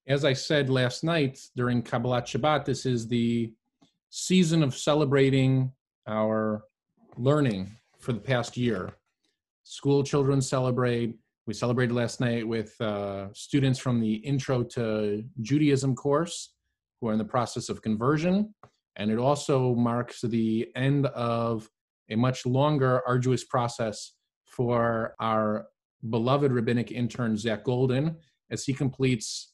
As I said last night during Kabbalat Shabbat, this is the season of celebrating our learning for the past year. School children celebrate. We celebrated last night with students from the Intro to Judaism course who are in the process of conversion. And it also marks the end of a much longer, arduous process for our beloved rabbinic intern, Zach Golden, as he completes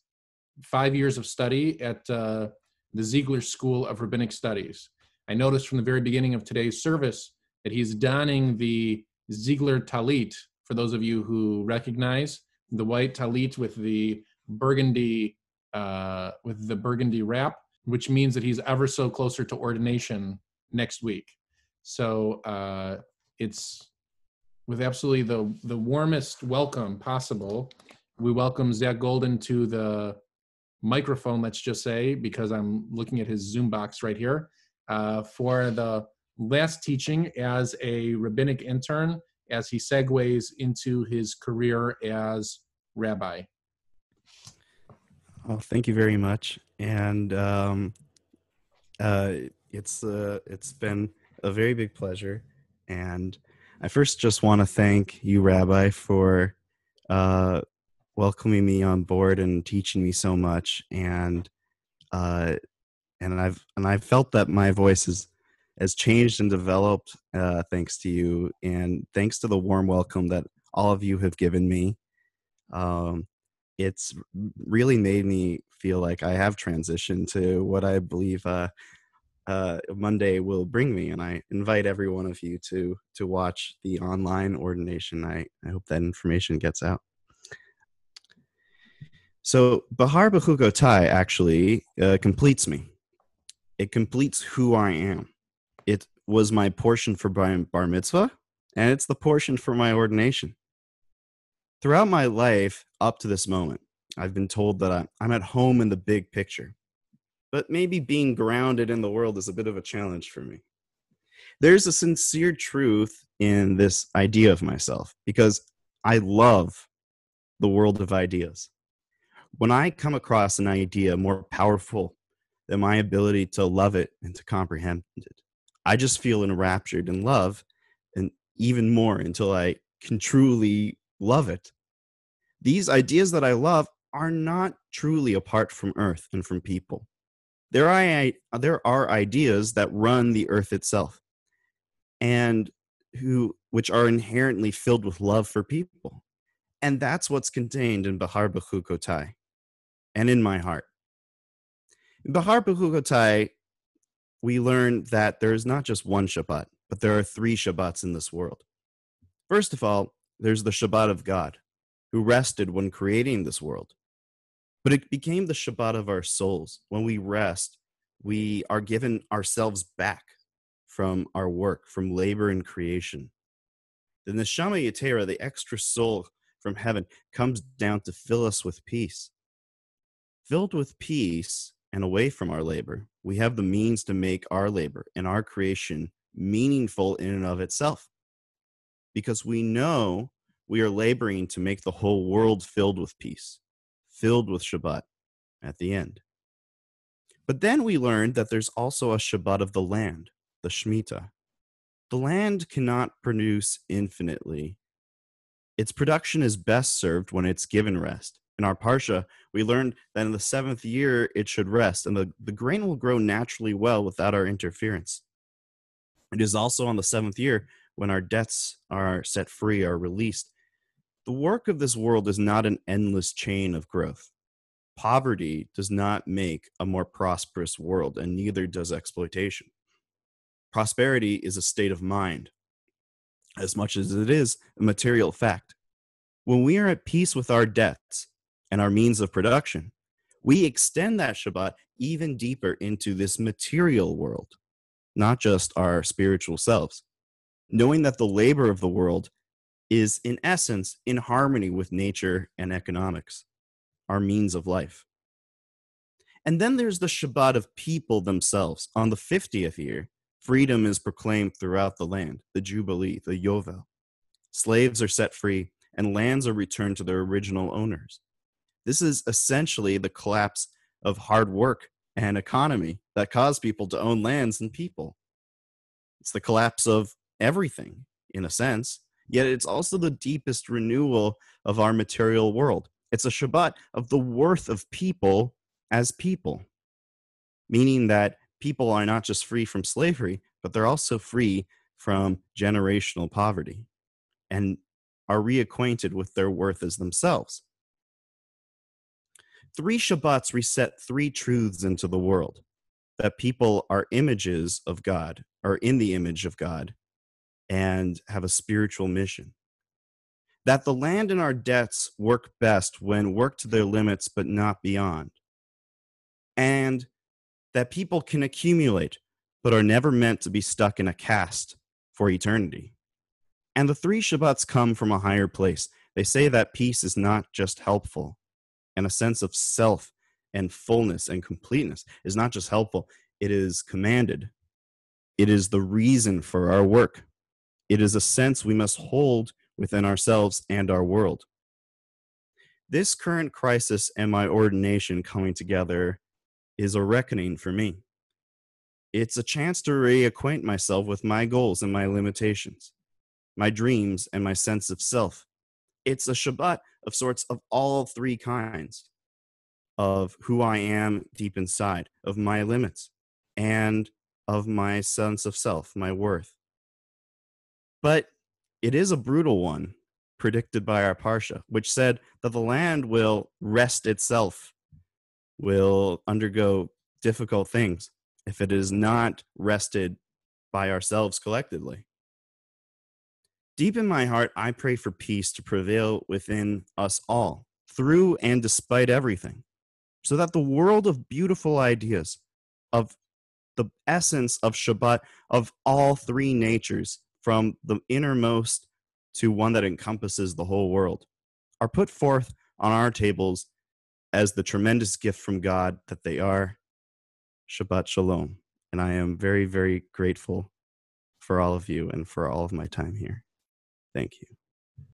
5 years of study at the Ziegler School of Rabbinic Studies. I noticed from the very beginning of today's service that he's donning the Ziegler talit, for those of you who recognize the white talit with the burgundy wrap, which means that he's ever so closer to ordination next week. So it's with absolutely the warmest welcome possible. We welcome Zach Golden to the microphone, let's just say, because I'm looking at his Zoom box right here, for the last teaching as a rabbinic intern as he segues into his career as rabbi. Well, thank you very much. And it's been a very big pleasure. And I first just want to thank you, Rabbi, for welcoming me on board and teaching me so much. And I've felt that my voice has changed and developed thanks to you, and thanks to the warm welcome that all of you have given me. It's really made me feel like I have transitioned to what I believe Monday will bring me, and I invite every one of you to watch the online ordination. I hope that information gets out. So Bahar B'chukotai actually completes me. It completes who I am. It was my portion for bar mitzvah, and it's the portion for my ordination. Throughout my life up to this moment, I've been told that I'm at home in the big picture, but maybe being grounded in the world is a bit of a challenge for me. There's a sincere truth in this idea of myself because I love the world of ideas. When I come across an idea more powerful than my ability to love it and to comprehend it, I just feel enraptured in love, and even more until I can truly love it. These ideas that I love are not truly apart from earth and from people. There are ideas that run the earth itself, and which are inherently filled with love for people. And that's what's contained in Bahar B'chukotai and in my heart. In Bahar B'chukotai, we learn that there is not just one Shabbat, but there are 3 Shabbats in this world. First of all, there's the Shabbat of God, who rested when creating this world. But it became the Shabbat of our souls. When we rest, we are given ourselves back from our work, from labor and creation. The Neshama Yetera, the extra soul from heaven, comes down to fill us with peace. Filled with peace and away from our labor, we have the means to make our labor and our creation meaningful in and of itself. Because we know we are laboring to make the whole world filled with peace, filled with Shabbat at the end. But then we learned that there's also a Shabbat of the land, the Shemitah. The land cannot produce infinitely. Its production is best served when it's given rest. In our Parsha, we learned that in the 7th year it should rest, and the grain will grow naturally well without our interference. It is also on the 7th year when our debts are set free, are released. The work of this world is not an endless chain of growth. Poverty does not make a more prosperous world, and neither does exploitation. Prosperity is a state of mind, as much as it is a material fact. When we are at peace with our debts and our means of production, we extend that Shabbat even deeper into this material world, not just our spiritual selves, knowing that the labor of the world is, in essence, in harmony with nature and economics, our means of life. And then there's the Shabbat of people themselves. On the 50th year, freedom is proclaimed throughout the land, the Jubilee, the Yovel. Slaves are set free, and lands are returned to their original owners. This is essentially the collapse of hard work and economy that caused people to own lands and people. It's the collapse of everything, in a sense, yet it's also the deepest renewal of our material world. It's a Shabbat of the worth of people as people, meaning that people are not just free from slavery, but they're also free from generational poverty and are reacquainted with their worth as themselves. 3 Shabbats reset 3 truths into the world: that people are images of God, are in the image of God, and have a spiritual mission. That the land and our debts work best when worked to their limits, but not beyond. And that people can accumulate, but are never meant to be stuck in a caste for eternity. And the 3 Shabbats come from a higher place. They say that peace is not just helpful, and a sense of self and fullness and completeness is not just helpful, it is commanded. It is the reason for our work. It is a sense we must hold within ourselves and our world. This current crisis and my ordination coming together is a reckoning for me. It's a chance to reacquaint myself with my goals and my limitations, my dreams and my sense of self. It's a Shabbat of sorts of all 3 kinds: of who I am deep inside, of my limits, and of my sense of self, my worth. But it is a brutal one, predicted by our Parsha, which said that the land will wrest itself, will undergo difficult things if it is not wrested by ourselves collectively. Deep in my heart, I pray for peace to prevail within us all, through and despite everything, so that the world of beautiful ideas, of the essence of Shabbat, of all 3 natures, from the innermost to one that encompasses the whole world, are put forth on our tables as the tremendous gift from God that they are. Shabbat Shalom. And I am very, very grateful for all of you and for all of my time here. Thank you.